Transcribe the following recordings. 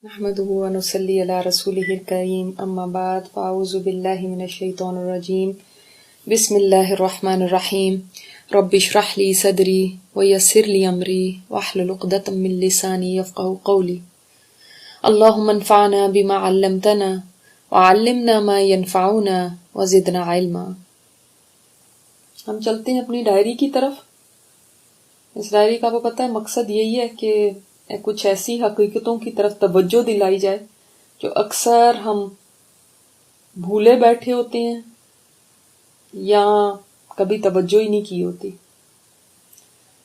نحمده ونصلي على رسوله الكريم اما بعد فاعوذ بالله من الشيطان الرجيم بسم الله الرحمن الرحيم رب اشرح لي صدري ويسر لي امري واحلل عقدة من لساني يفقهوا قولي اللهم انفعنا بما علمتنا وعلمنا ما ينفعنا وزدنا علما۔ ہم چلتے ہیں اپنی ڈائری کی طرف۔ اس ڈائری کا پتہ ہے مقصد یہی ہے کہ کچھ ایسی حقیقتوں کی طرف توجہ دلائی جائے جو اکثر ہم بھولے بیٹھے ہوتے ہیں یا کبھی توجہ ہی نہیں کی ہوتی۔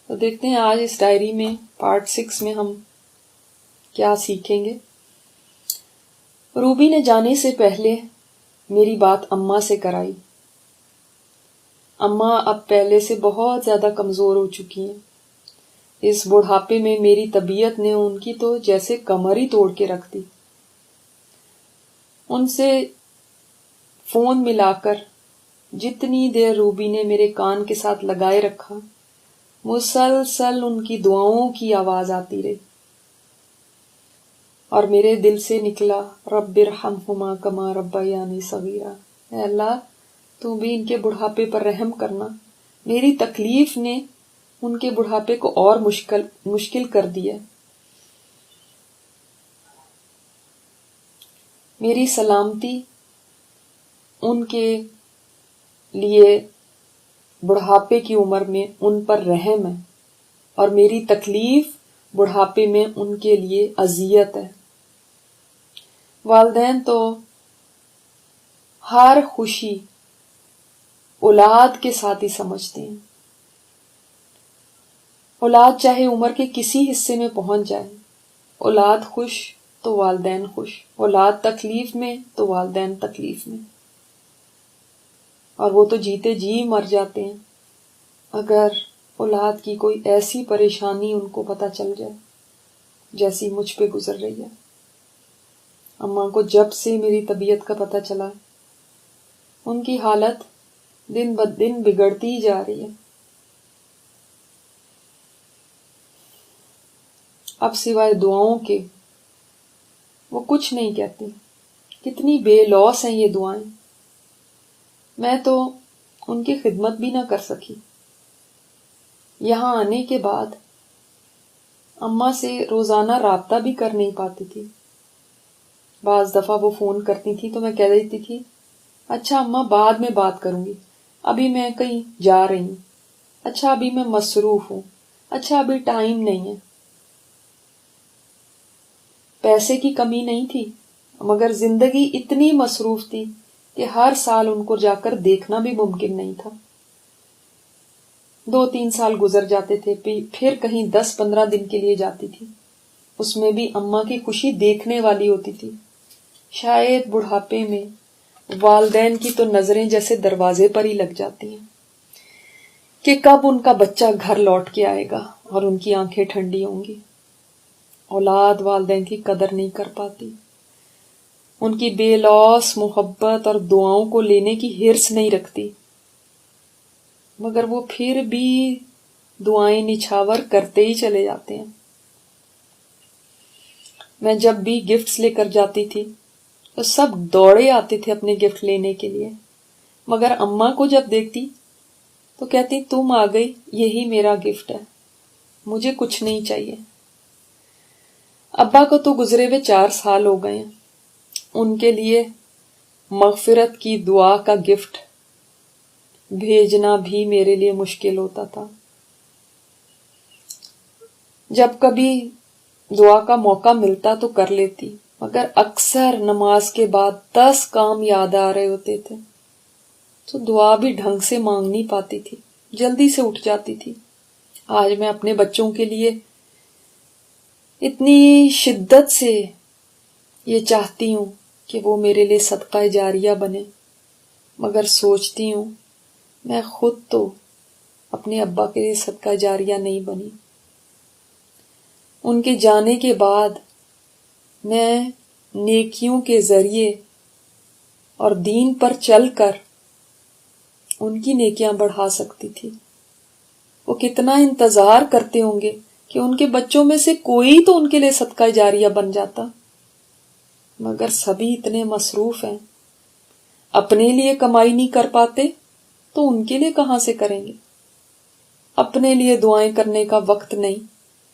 تو دیکھتے ہیں آج اس ڈائری میں پارٹ 6 میں ہم کیا سیکھیں گے۔ روبی نے جانے سے پہلے میری بات اماں سے کرائی۔ اماں اب پہلے سے بہت زیادہ کمزور ہو چکی ہیں۔ اس بڑھاپے میں میری طبیعت نے ان کی تو جیسے کمر ہی توڑ کے رکھ دی۔ ان سے فون ملا کر جتنی دیر روبی نے میرے کان کے ساتھ لگائے رکھا، مسلسل ان کی دعاؤں کی آواز آتی رہی اور میرے دل سے نکلا رب ارحمہما کما ربیانی صغیرا، اے اللہ تو بھی ان کے بڑھاپے پر رحم کرنا۔ میری تکلیف نے ان کے بڑھاپے کو اور مشکل کر دیا۔ میری سلامتی ان کے لیے بڑھاپے کی عمر میں ان پر رحم ہے اور میری تکلیف بڑھاپے میں ان کے لیے اذیت ہے۔ والدین تو ہر خوشی اولاد کے ساتھ ہی سمجھتے ہیں۔ اولاد چاہے عمر کے کسی حصے میں پہنچ جائے، اولاد خوش تو والدین خوش، اولاد تکلیف میں تو والدین تکلیف میں، اور وہ تو جیتے جی مر جاتے ہیں اگر اولاد کی کوئی ایسی پریشانی ان کو پتہ چل جائے جیسی مجھ پہ گزر رہی ہے۔ اماں کو جب سے میری طبیعت کا پتہ چلا، ان کی حالت دن بدن بگڑتی ہی جا رہی ہے۔ اب سوائے دعاؤں کے وہ کچھ نہیں کہتی۔ کتنی بے لوث ہیں یہ دعائیں، میں تو ان کی خدمت بھی نہ کر سکی۔ یہاں آنے کے بعد اماں سے روزانہ رابطہ بھی کر نہیں پاتی تھی۔ بعض دفعہ وہ فون کرتی تھی تو میں کہہ دیتی تھی اچھا اماں بعد میں بات کروں گی، ابھی میں کہیں جا رہی ہوں، اچھا ابھی میں مصروف ہوں، اچھا ابھی ٹائم نہیں ہے۔ پیسے کی کمی نہیں تھی، مگر زندگی اتنی مصروف تھی کہ ہر سال ان کو جا کر دیکھنا بھی ممکن نہیں تھا۔ 2-3 سال گزر جاتے تھے، پھر کہیں 10-15 دن کے لیے جاتی تھی، اس میں بھی اماں کی خوشی دیکھنے والی ہوتی تھی۔ شاید بڑھاپے میں والدین کی تو نظریں جیسے دروازے پر ہی لگ جاتی ہیں کہ کب ان کا بچہ گھر لوٹ کے آئے گا، اور ان کی آنکھیں ٹھنڈی ہوں گی۔ اولاد والدین کی قدر نہیں کر پاتی، ان کی بے لوث محبت اور دعاؤں کو لینے کی حرص نہیں رکھتی، مگر وہ پھر بھی دعائیں نچھاور کرتے ہی چلے جاتے ہیں۔ میں جب بھی گفٹس لے کر جاتی تھی تو سب دوڑے آتے تھے اپنے گفٹ لینے کے لیے، مگر اماں کو جب دیکھتی تو کہتی تم آ گئی، یہی میرا گفٹ ہے، مجھے کچھ نہیں چاہیے۔ ابا کو تو گزرے ہوئے 4 سال ہو گئے ہیں، ان کے لیے مغفرت کی دعا کا گفٹ بھیجنا بھی میرے لیے مشکل ہوتا تھا۔ جب کبھی دعا کا موقع ملتا تو کر لیتی، مگر اکثر نماز کے بعد 10 کام یاد آ رہے ہوتے تھے تو دعا بھی ڈھنگ سے مانگ نہیں پاتی تھی، جلدی سے اٹھ جاتی تھی۔ آج میں اپنے بچوں کے لیے اتنی شدت سے یہ چاہتی ہوں کہ وہ میرے لیے صدقہ جاریہ بنے، مگر سوچتی ہوں میں خود تو اپنے ابا کے لیے صدقہ جاریہ نہیں بنی۔ ان کے جانے کے بعد میں نیکیوں کے ذریعے اور دین پر چل کر ان کی نیکیاں بڑھا سکتی تھی۔ وہ کتنا انتظار کرتے ہوں گے کہ ان کے بچوں میں سے کوئی تو ان کے لیے صدقہ جاریہ بن جاتا۔ مگر سبھی اتنے مصروف ہیں، اپنے لیے کمائی نہیں کر پاتے تو ان کے لیے کہاں سے کریں گے؟ اپنے لیے دعائیں کرنے کا وقت نہیں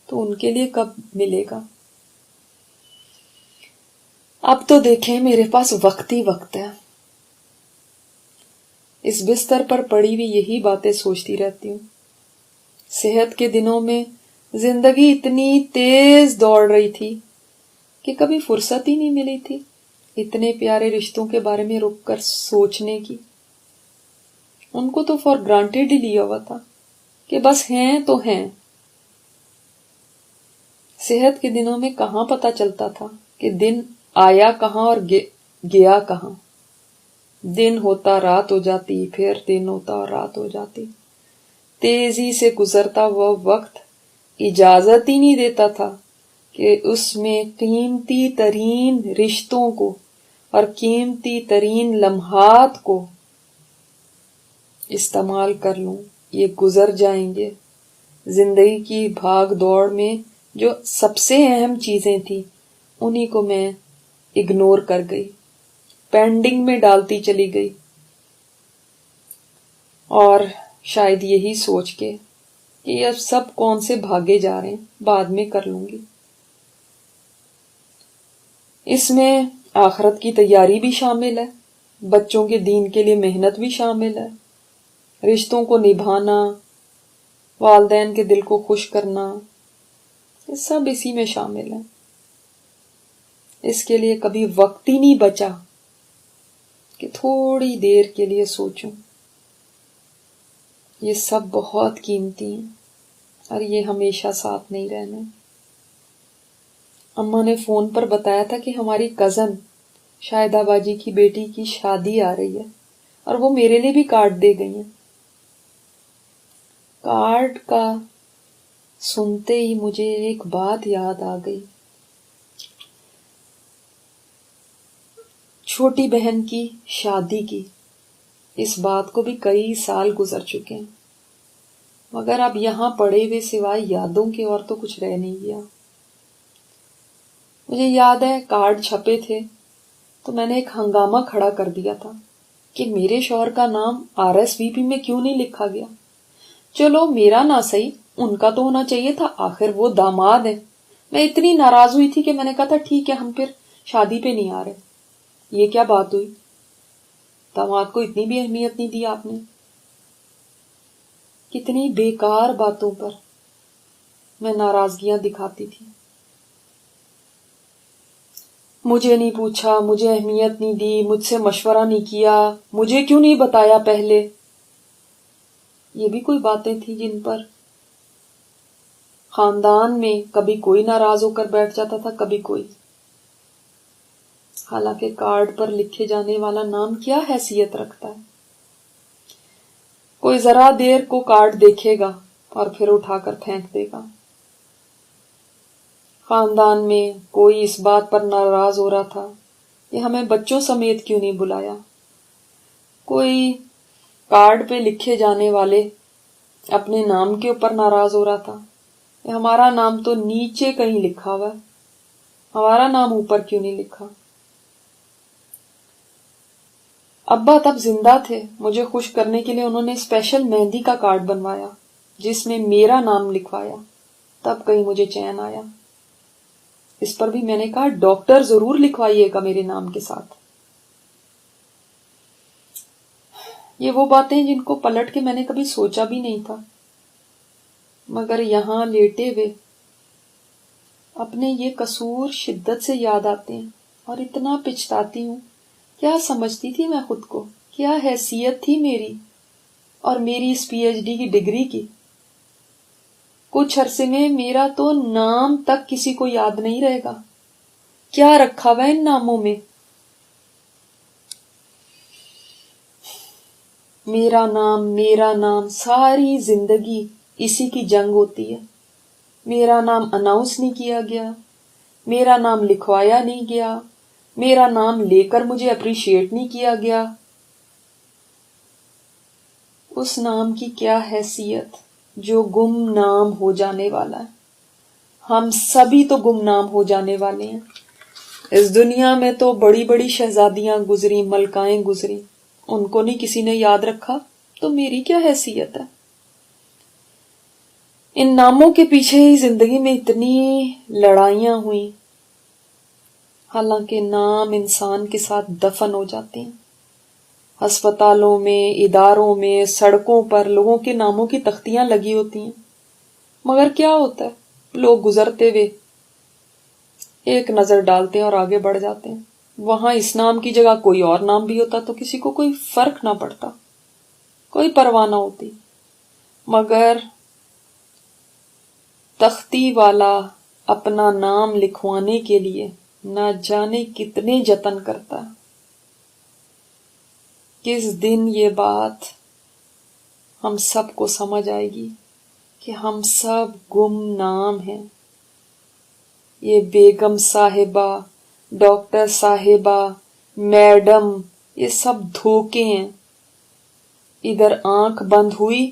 تو ان کے لیے کب ملے گا؟ اب تو دیکھیں میرے پاس وقت ہی وقت ہے. اس بستر پر پڑی ہوئی یہی باتیں سوچتی رہتی ہوں. صحت کے دنوں میں زندگی اتنی تیز دوڑ رہی تھی کہ کبھی فرصت ہی نہیں ملی تھی اتنے پیارے رشتوں کے بارے میں رک کر سوچنے کی. ان کو تو فار گرانٹیڈ ہی لیا ہوا تھا کہ بس ہیں تو ہیں. صحت کے دنوں میں کہاں پتا چلتا تھا کہ دن آیا کہاں اور گیا کہاں. دن ہوتا رات ہو جاتی، پھر دن ہوتا اور رات ہو جاتی. تیزی سے گزرتا وہ وقت اجازت ہی نہیں دیتا تھا کہ اس میں قیمتی ترین رشتوں کو اور قیمتی ترین لمحات کو استعمال کر لوں. یہ گزر جائیں گے. زندگی کی بھاگ دوڑ میں جو سب سے اہم چیزیں تھیں انہی کو میں اگنور کر گئی، پینڈنگ میں ڈالتی چلی گئی، اور شاید یہی سوچ کے کہ اب سب کون سے بھاگے جا رہے ہیں، بعد میں کر لوں گی. اس میں آخرت کی تیاری بھی شامل ہے، بچوں کے دین کے لیے محنت بھی شامل ہے، رشتوں کو نبھانا، والدین کے دل کو خوش کرنا، یہ سب اسی میں شامل ہے. اس کے لیے کبھی وقت ہی نہیں بچا کہ تھوڑی دیر کے لیے سوچوں. یہ سب بہت قیمتی ہیں اور یہ ہمیشہ ساتھ نہیں رہنے. اماں نے فون پر بتایا تھا کہ ہماری کزن شاہدہ باجی کی بیٹی کی شادی آ رہی ہے اور وہ میرے لیے بھی کارڈ دے گئی ہیں. کارڈ کا سنتے ہی مجھے ایک بات یاد آ گئی. چھوٹی بہن کی شادی کی. اس بات کو بھی کئی سال گزر چکے ہیں، مگر اب یہاں پڑے ہوئے سوائے یادوں کے اور تو کچھ رہ نہیں گیا. مجھے یاد ہے کارڈ چھپے تھے تو میں نے ایک ہنگامہ کھڑا کر دیا تھا کہ میرے شوہر کا نام RSVP میں کیوں نہیں لکھا گیا. چلو میرا نہ صحیح، ان کا تو ہونا چاہیے تھا، آخر وہ داماد ہیں. میں اتنی ناراض ہوئی تھی کہ میں نے کہا تھا ٹھیک ہے ہم پھر شادی پہ نہیں آ رہے. یہ کیا بات ہوئی؟ داماد کو اتنی بھی اہمیت نہیں دی آپ نے. کتنی بیکار باتوں پر میں ناراضگیاں دکھاتی تھی. مجھے نہیں پوچھا، مجھے اہمیت نہیں دی، مجھ سے مشورہ نہیں کیا، مجھے کیوں نہیں بتایا پہلے. یہ بھی کوئی باتیں تھیں جن پر خاندان میں کبھی کوئی ناراض ہو کر بیٹھ جاتا تھا، کبھی کوئی. حالانکہ کارڈ پر لکھے جانے والا نام کیا حیثیت رکھتا ہے؟ کوئی ذرا دیر کو کارڈ دیکھے گا اور پھر اٹھا کر پھینک دے گا. خاندان میں کوئی اس بات پر ناراض ہو رہا تھا کہ ہمیں بچوں سمیت کیوں نہیں بلایا. کوئی کارڈ پہ لکھے جانے والے اپنے نام کے اوپر ناراض ہو رہا تھا کہ ہمارا نام تو نیچے کہیں لکھا ہوا ہے، ہمارا نام اوپر کیوں نہیں لکھا. ابا تب زندہ تھے. مجھے خوش کرنے کے لیے انہوں نے اسپیشل مہندی کا کارڈ بنوایا جس میں میرا نام لکھوایا. تب کہیں مجھے چین آیا. اس پر بھی میں نے کہا ڈاکٹر ضرور لکھوائیے گا میرے نام کے ساتھ. یہ وہ باتیں جن کو پلٹ کے میں نے کبھی سوچا بھی نہیں تھا، مگر یہاں لیٹے ہوئے اپنے یہ قصور شدت سے یاد آتے ہیں اور اتنا پچھتاتی ہوں. کیا سمجھتی تھی میں خود کو، کیا حیثیت تھی میری اور میری اس PhD کی ڈگری کی. کچھ عرصے میں میرا تو نام تک کسی کو یاد نہیں رہے گا. کیا رکھا ہوا ان ناموں میں؟ میرا نام ساری زندگی اسی کی جنگ ہوتی ہے. میرا نام اناؤنس نہیں کیا گیا، میرا نام لکھوایا نہیں گیا، میرا نام لے کر مجھے اپریشیٹ نہیں کیا گیا. اس نام کی کیا حیثیت جو گم نام ہو جانے والا ہے. ہم سبھی تو گم نام ہو جانے والے ہیں. اس دنیا میں تو بڑی بڑی شہزادیاں گزری، ملکائیں گزری، ان کو نہیں کسی نے یاد رکھا، تو میری کیا حیثیت ہے؟ ان ناموں کے پیچھے ہی زندگی میں اتنی لڑائیاں ہوئیں، حالانکہ نام انسان کے ساتھ دفن ہو جاتے ہیں۔ ہسپتالوں میں، اداروں میں، سڑکوں پر لوگوں کے ناموں کی تختیاں لگی ہوتی ہیں، مگر کیا ہوتا ہے؟ لوگ گزرتے ہوئے ایک نظر ڈالتے ہیں اور آگے بڑھ جاتے ہیں۔ وہاں اس نام کی جگہ کوئی اور نام بھی ہوتا تو کسی کو کوئی فرق نہ پڑتا، کوئی پرواہ نہ ہوتی۔ مگر تختی والا اپنا نام لکھوانے کے لیے نہ جانے کتنے جتن کرتا ہے۔ کس دن یہ بات ہم سب کو سمجھ آئے گی کہ ہم سب گمنام ہیں۔ یہ بیگم صاحبہ، ڈاکٹر صاحبہ، میڈم، یہ سب دھوکے ہیں۔ ادھر آنکھ بند ہوئی،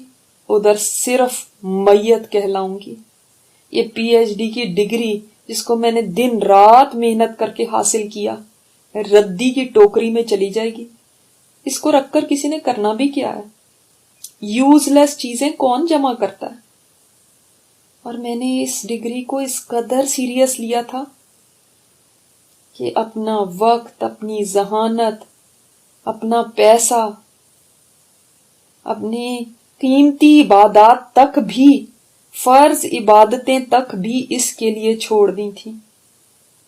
ادھر صرف میت کہلاؤں گی۔ یہ پی ایچ ڈی کی ڈگری جس کو میں نے دن رات محنت کر کے حاصل کیا، ردی کی ٹوکری میں چلی جائے گی۔ اس کو رکھ کر کسی نے کرنا بھی کیا ہے؟ یوز لیس چیزیں کون جمع کرتا ہے؟ اور میں نے اس ڈگری کو اس قدر سیریس لیا تھا کہ اپنا وقت، اپنی ذہانت، اپنا پیسہ، اپنی قیمتی عبادات تک بھی، فرض عبادتیں تک بھی اس کے لیے چھوڑ دی تھی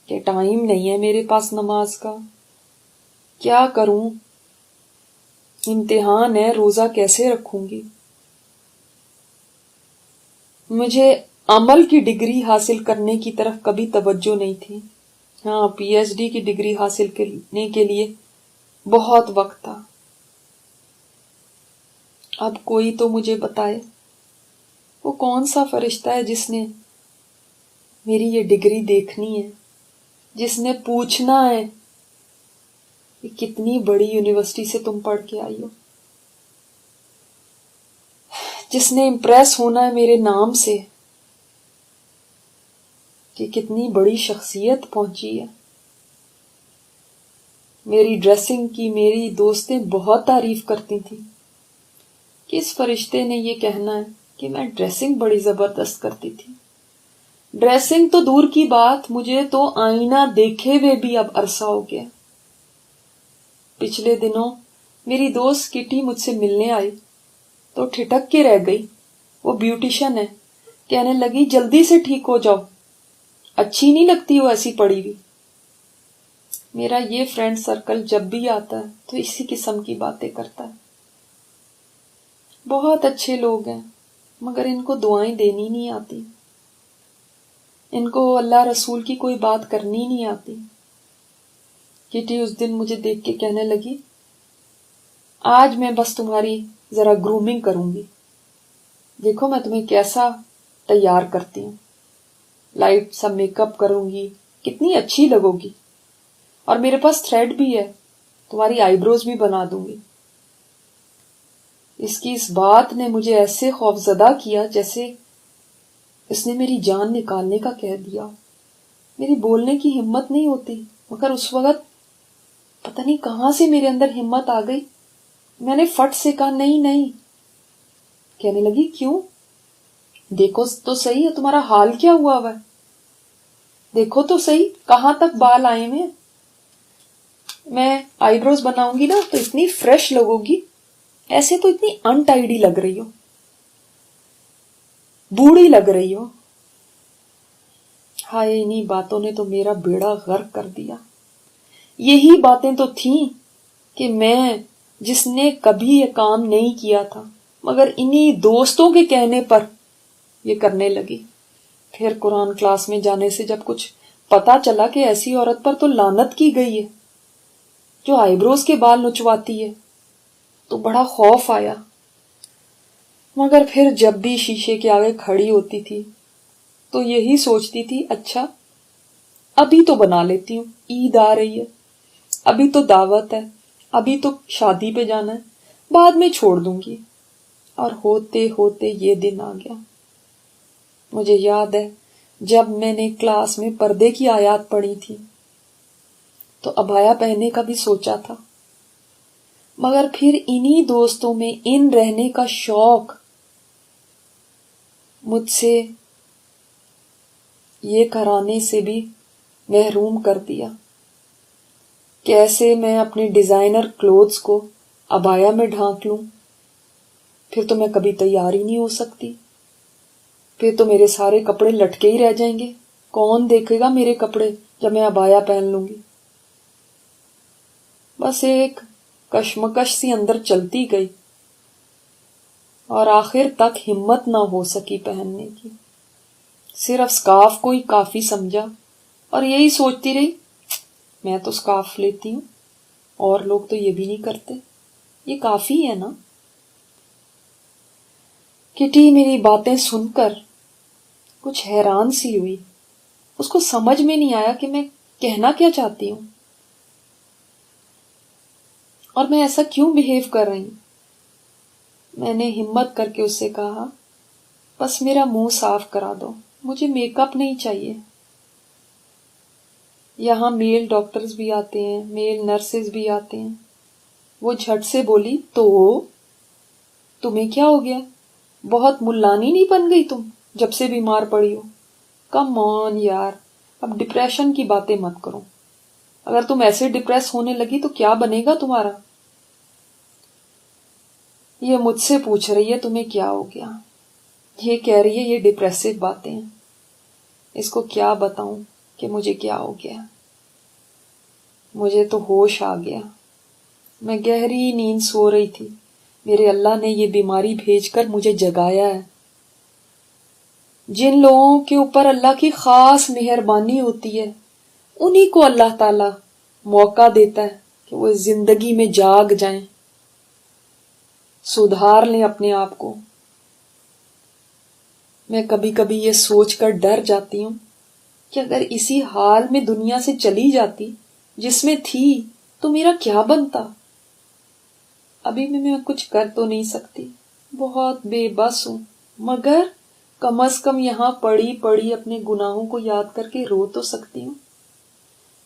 کہ ٹائم نہیں ہے میرے پاس نماز کا، کیا کروں، امتحان ہے، روزہ کیسے رکھوں گی۔ مجھے عمل کی ڈگری حاصل کرنے کی طرف کبھی توجہ نہیں تھی۔ ہاں، پی ایچ ڈی کی ڈگری حاصل کرنے کے لیے بہت وقت تھا۔ اب کوئی تو مجھے بتائے وہ کون سا فرشتہ ہے جس نے میری یہ ڈگری دیکھنی ہے، جس نے پوچھنا ہے کہ کتنی بڑی یونیورسٹی سے تم پڑھ کے آئی ہو، جس نے امپریس ہونا ہے میرے نام سے کہ کتنی بڑی شخصیت پہنچی ہے۔ میری ڈریسنگ کی میری دوستیں بہت تعریف کرتی تھیں کہ اس فرشتے نے یہ کہنا ہے کہ میں ڈریسنگ بڑی زبردست کرتی تھی۔ ڈریسنگ تو دور کی بات، مجھے تو آئینہ دیکھے ہوئے بھی اب عرصہ ہو گیا۔ پچھلے دنوں میری دوست کٹی مجھ سے ملنے آئی تو ٹھٹک کے رہ گئی۔ وہ بیوٹیشن ہے، کہنے لگی جلدی سے ٹھیک ہو جاؤ، اچھی نہیں لگتی وہ ایسی پڑی ہوئی۔ میرا یہ فرینڈ سرکل جب بھی آتا ہے تو اسی قسم کی باتیں کرتا ہے۔ بہت اچھے لوگ ہیں مگر ان کو دعائیں دینی نہیں آتی، ان کو اللہ رسول کی کوئی بات کرنی نہیں آتی۔ کٹی اس دن مجھے دیکھ کے کہنے لگی آج میں بس تمہاری ذرا گرومنگ کروں گی، دیکھو میں تمہیں کیسا تیار کرتی ہوں، لائٹ سا میک اپ کروں گی، کتنی اچھی لگو گی، اور میرے پاس تھریڈ بھی ہے، تمہاری آئی بروز بھی بنا دوں گی۔ اس کی اس بات نے مجھے ایسے خوفزدہ کیا جیسے اس نے میری جان نکالنے کا کہہ دیا۔ میری بولنے کی ہمت نہیں ہوتی، مگر اس وقت پتہ نہیں کہاں سے میرے اندر ہمت آ گئی، میں نے فٹ سے کہا نہیں نہیں۔ کہنے لگی کیوں؟ دیکھو تو صحیح ہے تمہارا حال کیا ہوا ہے، دیکھو تو صحیح کہاں تک بال آئے ہوئے ہیں۔ میں آئی بروز بناؤں گی نا تو اتنی فریش لگو گی، ایسے تو اتنی انٹائیڈی لگ رہی ہو، بوڑھی لگ رہی ہو۔ ہائے، انہی باتوں نے تو میرا بیڑا غرق کر دیا۔ یہی باتیں تو تھیں کہ میں جس نے کبھی یہ کام نہیں کیا تھا مگر انہی دوستوں کے کہنے پر یہ کرنے لگی۔ پھر قرآن کلاس میں جانے سے جب کچھ پتا چلا کہ ایسی عورت پر تو لعنت کی گئی ہے جو آئی بروز کے بال نچواتی ہے تو بڑا خوف آیا۔ مگر پھر جب بھی شیشے کے آگے کھڑی ہوتی تھی تو یہی سوچتی تھی اچھا ابھی تو بنا لیتی ہوں، عید آ رہی ہے، ابھی تو دعوت ہے، ابھی تو شادی پہ جانا ہے، بعد میں چھوڑ دوں گی۔ اور ہوتے ہوتے یہ دن آ گیا۔ مجھے یاد ہے جب میں نے کلاس میں پردے کی آیات پڑھی تھی تو ابایا پہننے کا بھی سوچا تھا، مگر پھر انہی دوستوں میں ان رہنے کا شوق مجھ سے یہ کرانے سے بھی محروم کر دیا۔ کیسے میں اپنے ڈیزائنر کلوتھس کو ابایا میں ڈھانک لوں؟ پھر تو میں کبھی تیار ہی نہیں ہو سکتی، پھر تو میرے سارے کپڑے لٹکے ہی رہ جائیں گے، کون دیکھے گا میرے کپڑے جب میں ابایا پہن لوں گی؟ بس ایک کشمکش سی اندر چلتی گئی اور آخر تک ہمت نہ ہو سکی پہننے کی۔ صرف سکارف کو ہی کافی سمجھا اور یہی سوچتی رہی، میں تو سکارف لیتی ہوں، اور لوگ تو یہ بھی نہیں کرتے، یہ کافی ہے نا۔ کٹی میری باتیں سن کر کچھ حیران سی ہوئی، اس کو سمجھ میں نہیں آیا کہ میں کہنا کیا چاہتی ہوں اور میں ایسا کیوں بیہیو کر رہی ہوں۔ میں نے ہمت کر کے اس سے کہا، بس میرا منہ صاف کرا دو، مجھے میک اپ نہیں چاہیے۔ یہاں میل ڈاکٹرز بھی آتے ہیں، میل نرسز بھی آتے ہیں۔ وہ جھٹ سے بولی، تو تمہیں کیا ہو گیا؟ بہت ملانی نہیں بن گئی تم جب سے بیمار پڑی ہو؟ کم آن یار، اب ڈپریشن کی باتیں مت کرو، اگر تم ایسے ڈپریس ہونے لگی تو کیا بنے گا تمہارا؟ یہ مجھ سے پوچھ رہی ہے تمہیں کیا ہو گیا، یہ کہہ رہی ہے یہ ڈپریسو باتیں ہیں، اس کو کیا بتاؤں کہ مجھے کیا ہو گیا۔ مجھے تو ہوش آ گیا، میں گہری نیند سو رہی تھی، میرے اللہ نے یہ بیماری بھیج کر مجھے جگایا ہے۔ جن لوگوں کے اوپر اللہ کی خاص مہربانی ہوتی ہے انہی کو اللہ تعالی موقع دیتا ہے کہ وہ زندگی میں جاگ جائیں، سدھار لیں اپنے آپ کو۔ میں کبھی کبھی یہ سوچ کر ڈر جاتی ہوں کہ اگر اسی حال میں دنیا سے چلی جاتی جس میں تھی تو میرا کیا بنتا۔ ابھی بھی میں کچھ کر تو نہیں سکتی، بہت بے بس ہوں، مگر کم از کم یہاں پڑی پڑی اپنے گناہوں کو یاد کر کے رو تو سکتی ہوں،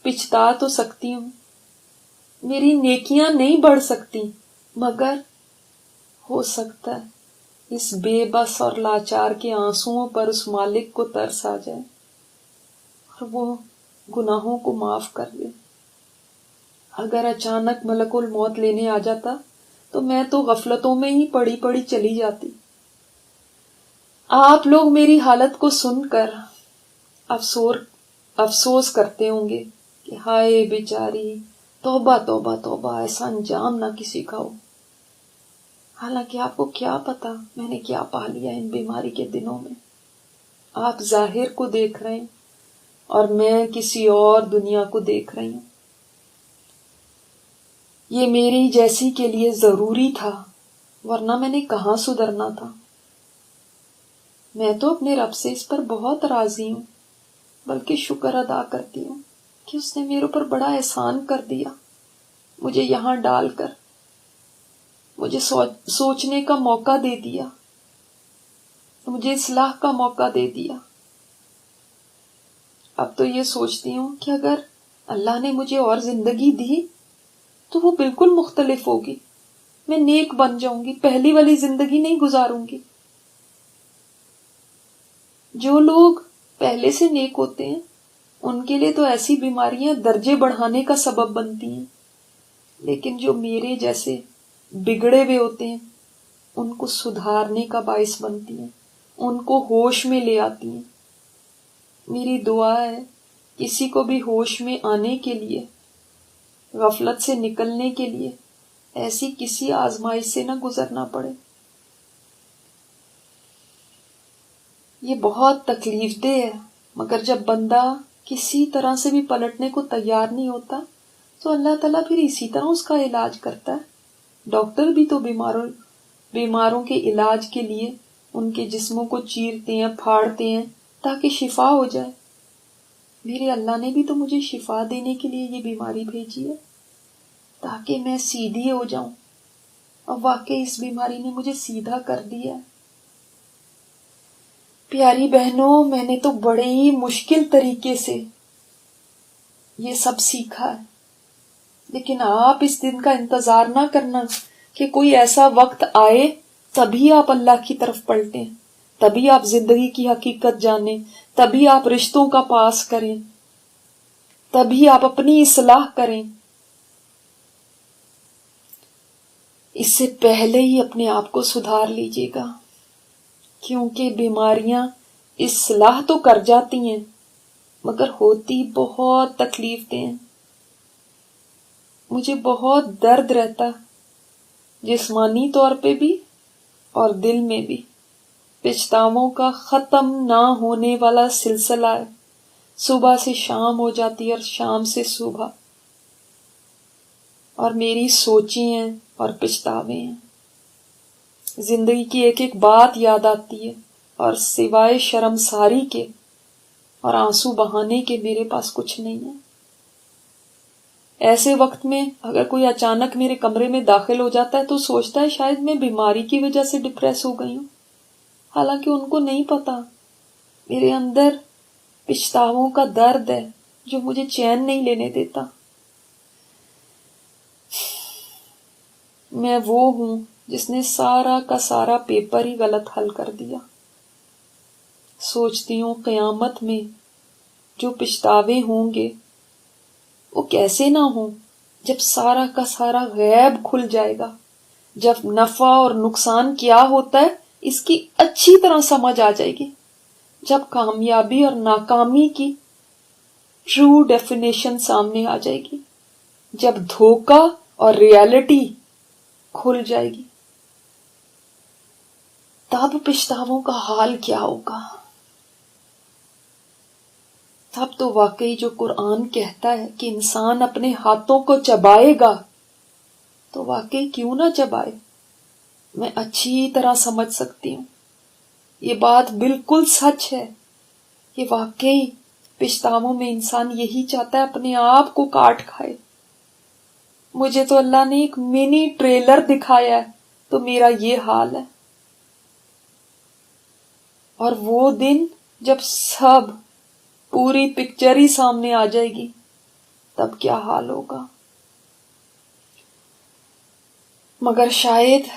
پچھتا تو سکتی ہوں۔ میری نیکیاں نہیں بڑھ سکتی، مگر ہو سکتا ہے اس بے بس اور لاچار کے آنسوؤں پر اس مالک کو ترس آ جائے اور وہ گناہوں کو معاف کر دے۔ اگر اچانک ملک الموت لینے آ جاتا تو میں تو غفلتوں میں ہی پڑی پڑی چلی جاتی۔ آپ لوگ میری حالت کو سن کر افسوس کرتے ہوں گے کہ ہائے بیچاری، توبہ توبہ توبہ، ایسا انجام نہ کسی کا ہو۔ حالانکہ آپ کو کیا پتا میں نے کیا پا لیا ان بیماری کے دنوں میں۔ آپ ظاہر کو دیکھ رہے ہیں اور میں کسی اور دنیا کو دیکھ رہی ہوں۔ یہ میری جیسی کے لیے ضروری تھا، ورنہ میں نے کہاں سدھرنا تھا۔ میں تو اپنے رب سے اس پر بہت راضی ہوں، بلکہ شکر ادا کرتی ہوں کہ اس نے میرے اوپر بڑا احسان کر دیا، مجھے یہاں ڈال کر مجھے سوچنے کا موقع دے دیا، مجھے اصلاح کا موقع دے دیا۔ اب تو یہ سوچتی ہوں کہ اگر اللہ نے مجھے اور زندگی دی تو وہ بالکل مختلف ہوگی، میں نیک بن جاؤں گی، پہلی والی زندگی نہیں گزاروں گی۔ جو لوگ پہلے سے نیک ہوتے ہیں ان کے لیے تو ایسی بیماریاں درجے بڑھانے کا سبب بنتی ہیں، لیکن جو میرے جیسے بگڑے ہوئے ہوتے ہیں ان کو سدھارنے کا باعث بنتی ہیں، ان کو ہوش میں لے آتی ہیں۔ میری دعا ہے کسی کو بھی ہوش میں آنے کے لیے، غفلت سے نکلنے کے لیے ایسی کسی آزمائش سے نہ گزرنا پڑے۔ یہ بہت تکلیف دہ ہے، مگر جب بندہ کسی طرح سے بھی پلٹنے کو تیار نہیں ہوتا تو اللہ تعالیٰ پھر اسی طرح اس کا علاج کرتا ہے۔ ڈاکٹر بھی تو بیماروں کے علاج کے لیے ان کے جسموں کو چیرتے ہیں، پھاڑتے ہیں تاکہ شفا ہو جائے۔ میرے اللہ نے بھی تو مجھے شفا دینے کے لیے یہ بیماری بھیجی ہے تاکہ میں سیدھی ہو جاؤں، اور واقعی اس بیماری نے مجھے سیدھا کر دیا۔ پیاری بہنوں، میں نے تو بڑے ہی مشکل طریقے سے یہ سب سیکھا ہے، لیکن آپ اس دن کا انتظار نہ کرنا کہ کوئی ایسا وقت آئے تبھی آپ اللہ کی طرف پلٹیں، تبھی آپ زندگی کی حقیقت جانیں، تبھی آپ رشتوں کا پاس کریں، تبھی آپ اپنی اصلاح کریں۔ اس سے پہلے ہی اپنے آپ کو سدھار لیجیے گا، کیونکہ بیماریاں اصلاح تو کر جاتی ہیں مگر ہوتی بہت تکلیف دیں۔ مجھے بہت درد رہتا جسمانی طور پہ بھی اور دل میں بھی۔ پچھتاووں کا ختم نہ ہونے والا سلسلہ ہے، صبح سے شام ہو جاتی ہے اور شام سے صبح، اور میری سوچیں ہیں اور پچھتاوے ہیں۔ زندگی کی ایک ایک بات یاد آتی ہے اور سوائے شرمساری کے اور آنسو بہانے کے میرے پاس کچھ نہیں ہے۔ ایسے وقت میں اگر کوئی اچانک میرے کمرے میں داخل ہو جاتا ہے تو سوچتا ہے شاید میں بیماری کی وجہ سے ڈپریس ہو گئی ہوں، حالانکہ ان کو نہیں پتا میرے اندر پچھتاووں کا درد ہے جو مجھے چین نہیں لینے دیتا۔ میں وہ ہوں جس نے سارا کا سارا پیپر ہی غلط حل کر دیا۔ سوچتی ہوں قیامت میں جو پچھتاوے ہوں گے وہ کیسے نہ ہوں جب سارا کا سارا غیب کھل جائے گا، جب نفع اور نقصان کیا ہوتا ہے اس کی اچھی طرح سمجھ آ جائے گی، جب کامیابی اور ناکامی کی ٹرو ڈیفینیشن سامنے آ جائے گی، جب دھوکہ اور ریالٹی کھل جائے گی، تب پچھتاووں کا حال کیا ہوگا۔ تب تو واقعی جو قرآن کہتا ہے کہ انسان اپنے ہاتھوں کو چبائے گا تو واقعی کیوں نہ چبائے۔ میں اچھی طرح سمجھ سکتی ہوں، یہ بات بالکل سچ ہے کہ واقعی پچھتاووں میں انسان یہی چاہتا ہے اپنے آپ کو کاٹ کھائے۔ مجھے تو اللہ نے ایک منی ٹریلر دکھایا ہے تو میرا یہ حال ہے، اور وہ دن جب سب پوری پکچر ہی سامنے آ جائے گی تب کیا حال ہوگا۔ مگر شاید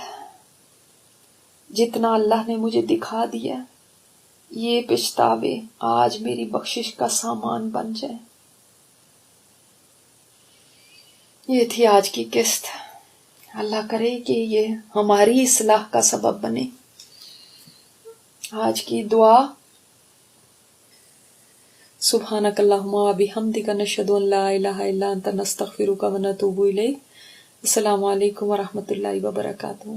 جتنا اللہ نے مجھے دکھا دیا یہ پچھتاوے آج میری بخشش کا سامان بن جائیں۔ یہ تھی آج کی قسط، اللہ کرے کہ یہ ہماری اصلاح کا سبب بنے۔ آج کی دعا: سبحانک اللہم و بحمدک نشہد ان لا الہ الا انت نستغفرک و نتوب الیک۔ السلام علیکم و رحمۃ اللہ وبرکاتہ۔